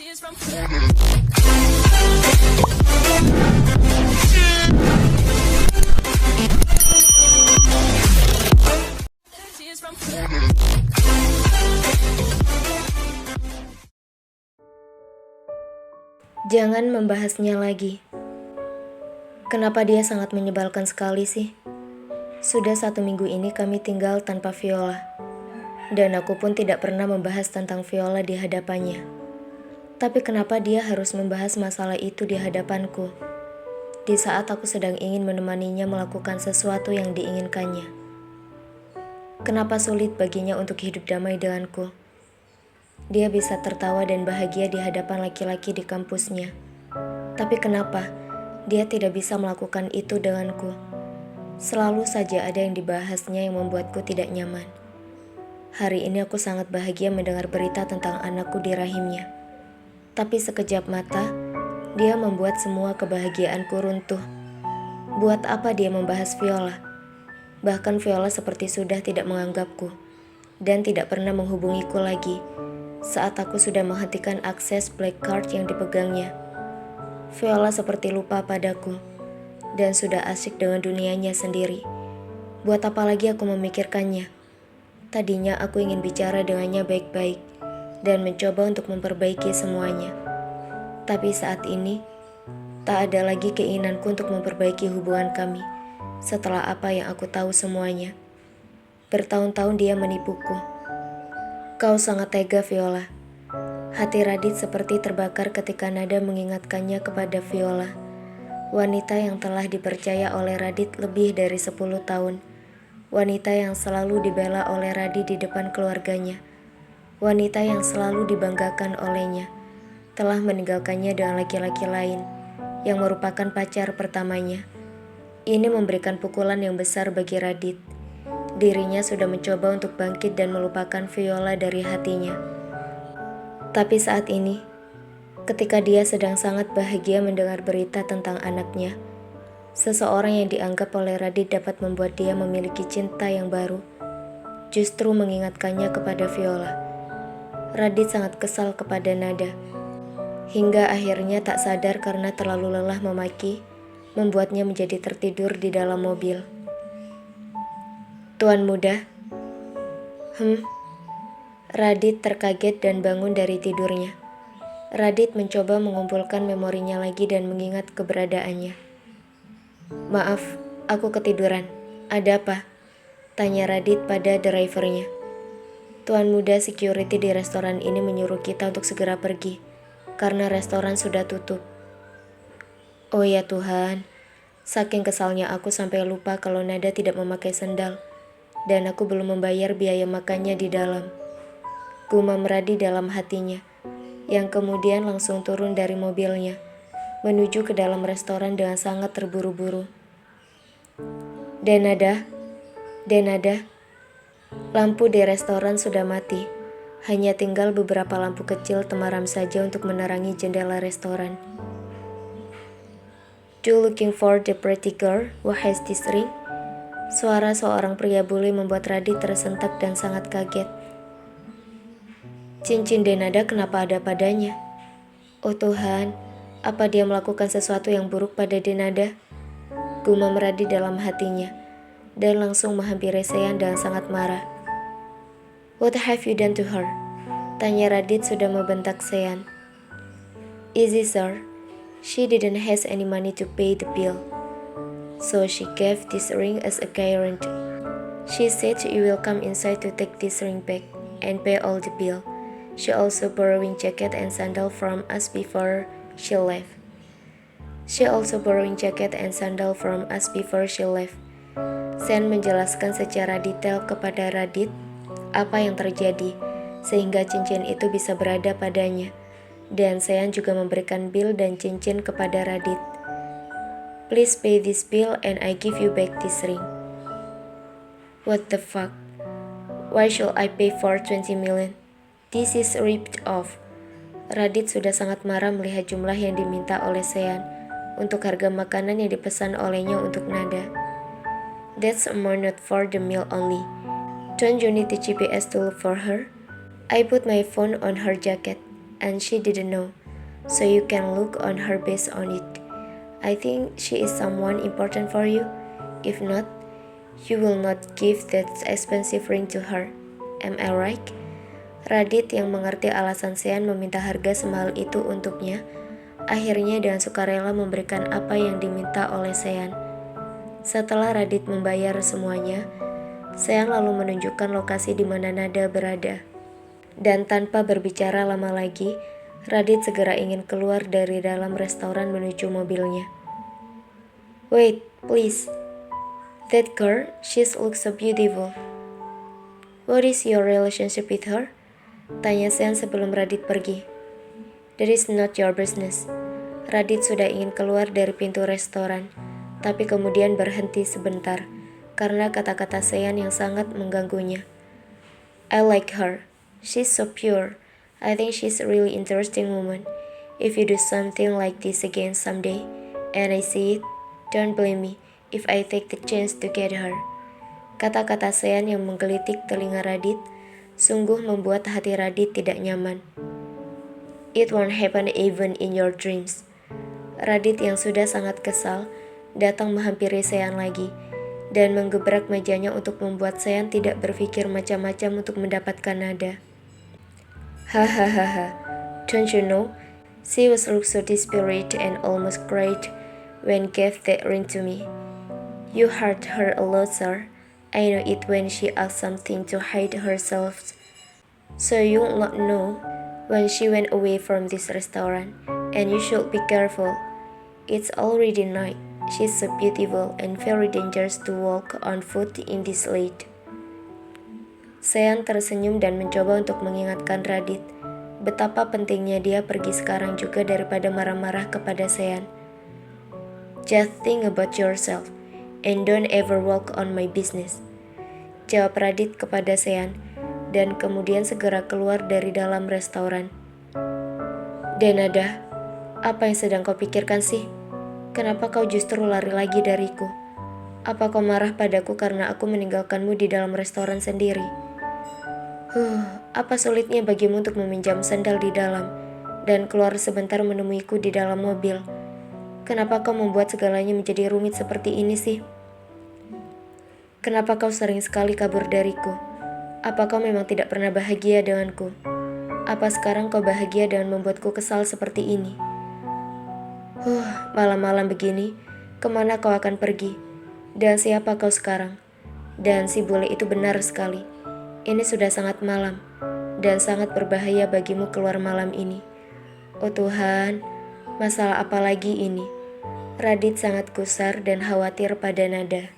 Jangan membahasnya lagi. Kenapa dia sangat menyebalkan sekali sih? Sudah 1 minggu ini kami tinggal tanpa Viola. Dan aku pun tidak pernah membahas tentang Viola di hadapannya. Tapi kenapa dia harus membahas masalah itu di hadapanku? Di saat aku sedang ingin menemaninya melakukan sesuatu yang diinginkannya. Kenapa sulit baginya untuk hidup damai denganku? Dia bisa tertawa dan bahagia di hadapan laki-laki di kampusnya. Tapi kenapa dia tidak bisa melakukan itu denganku? Selalu saja ada yang dibahasnya yang membuatku tidak nyaman. Hari ini aku sangat bahagia mendengar berita tentang anakku di rahimnya. Tapi sekejap mata, dia membuat semua kebahagiaanku runtuh. Buat apa dia membahas Viola? Bahkan Viola seperti sudah tidak menganggapku dan tidak pernah menghubungiku lagi saat aku sudah menghentikan akses black card yang dipegangnya. Viola seperti lupa padaku dan sudah asyik dengan dunianya sendiri. Buat apa lagi aku memikirkannya? Tadinya aku ingin bicara dengannya baik-baik dan mencoba untuk memperbaiki semuanya. Tapi saat ini, tak ada lagi keinginanku untuk memperbaiki hubungan kami setelah apa yang aku tahu semuanya. Bertahun-tahun dia menipuku. Kau sangat tega, Viola. Hati Radit seperti terbakar ketika Nada mengingatkannya kepada Viola, wanita yang telah dipercaya oleh Radit lebih dari 10 tahun, wanita yang selalu dibela oleh Radit di depan keluarganya, wanita yang selalu dibanggakan olehnya, telah meninggalkannya dengan laki-laki lain yang merupakan pacar pertamanya. Ini memberikan pukulan yang besar bagi Radit. Dirinya sudah mencoba untuk bangkit dan melupakan Viola dari hatinya. Tapi saat ini, ketika dia sedang sangat bahagia mendengar berita tentang anaknya, seseorang yang dianggap oleh Radit dapat membuat dia memiliki cinta yang baru, justru mengingatkannya kepada Viola. Radit sangat kesal kepada Nada, hingga akhirnya tak sadar karena terlalu lelah memaki, membuatnya menjadi tertidur di dalam mobil. Tuan muda. Radit terkaget dan bangun dari tidurnya. Radit mencoba mengumpulkan memorinya lagi dan mengingat keberadaannya. Maaf, aku ketiduran. Ada apa? Tanya Radit pada drivernya. Tuan muda security di restoran ini menyuruh kita untuk segera pergi, karena restoran sudah tutup. Oh ya Tuhan, saking kesalnya aku sampai lupa kalau Nada tidak memakai sendal. Dan aku belum membayar biaya makannya di dalam. Gumam Radit dalam hatinya, yang kemudian langsung turun dari mobilnya, menuju ke dalam restoran dengan sangat terburu-buru. Denada, lampu di restoran sudah mati. Hanya tinggal beberapa lampu kecil temaram saja untuk menerangi jendela restoran. You looking for the pretty girl who has this ring? Suara seorang pria bule membuat Radit tersentak dan sangat kaget. Cincin Denada kenapa ada padanya? Oh Tuhan, apa dia melakukan sesuatu yang buruk pada Denada? Gumam Radit dalam hatinya, dan langsung menghampiri Sean dengan sangat marah. What have you done to her? Tanya Radit sudah membentak Sean. Easy sir, she didn't have any money to pay the bill. So she gave this ring as a guarantee. She said you will come inside to take this ring back and pay all the bill. She also borrowing jacket and sandal from us before she left. Sean menjelaskan secara detail kepada Radit apa yang terjadi sehingga cincin itu bisa berada padanya. Dan Sean juga memberikan bil dan cincin kepada Radit. Please pay this bill and I give you back this ring. What the fuck? Why should I pay for 20 million? This is ripped off. Radit sudah sangat marah melihat jumlah yang diminta oleh Sean untuk harga makanan yang dipesan olehnya untuk Nada. That's amount not for the meal only. Don't you need the GPS to look for her? I put my phone on her jacket. and she didn't know. So you can look on her based on it. I think she is someone important for you. If not, you will not give that expensive ring to her. Am I right? Radit yang mengerti alasan Sean meminta harga semahal itu untuknya, akhirnya dengan sukarela memberikan apa yang diminta oleh Sean. Setelah Radit membayar semuanya, Sean lalu menunjukkan lokasi di mana Nada berada. Dan tanpa berbicara lama lagi, Radit segera ingin keluar dari dalam restoran menuju mobilnya. Wait, please. That girl, she looks so beautiful. What is your relationship with her? Tanya Sean sebelum Radit pergi. That is not your business. Radit sudah ingin keluar dari pintu restoran, tapi kemudian berhenti sebentar karena kata-kata Sean yang sangat mengganggunya. I like her. She's so pure. I think she's a really interesting woman. If you do something like this again someday, and I see it, don't blame me if I take the chance to get her. Kata-kata Sean yang menggelitik telinga Radit sungguh membuat hati Radit tidak nyaman. It won't happen even in your dreams. Radit yang sudah sangat kesal datang menghampiri Sean lagi dan menggebrak mejanya untuk membuat Sean tidak berpikir macam-macam untuk mendapatkan Nada. Hahaha, don't you know? She was look so desperate and almost cried when gave that ring to me. You hurt her a lot, sir. I know it when she asked something to hide herself. So you'll not know when she went away from this restaurant, and you should be careful. It's already night. She's so beautiful and very dangerous to walk on foot in this late. Sean tersenyum dan mencoba untuk mengingatkan Radit betapa pentingnya dia pergi sekarang juga daripada marah-marah kepada Sean. Just think about yourself and don't ever walk on my business. Jawab Radit kepada Sean dan kemudian segera keluar dari dalam restoran. Dan Nada, apa yang sedang kau pikirkan sih? Kenapa kau justru lari lagi dariku? Apa kau marah padaku karena aku meninggalkanmu di dalam restoran sendiri? Apa sulitnya bagimu untuk meminjam sandal di dalam dan keluar sebentar menemuiku di dalam mobil? Kenapa kau membuat segalanya menjadi rumit seperti ini sih? Kenapa kau sering sekali kabur dariku? Apa kau memang tidak pernah bahagia denganku? Apa sekarang kau bahagia dengan membuatku kesal seperti ini? Malam-malam begini, kemana kau akan pergi? Dan siapa kau sekarang? Dan si bule itu benar sekali. Ini sudah sangat malam, dan sangat berbahaya bagimu keluar malam ini. Oh Tuhan, masalah apa lagi ini? Radit sangat gusar dan khawatir pada Nada.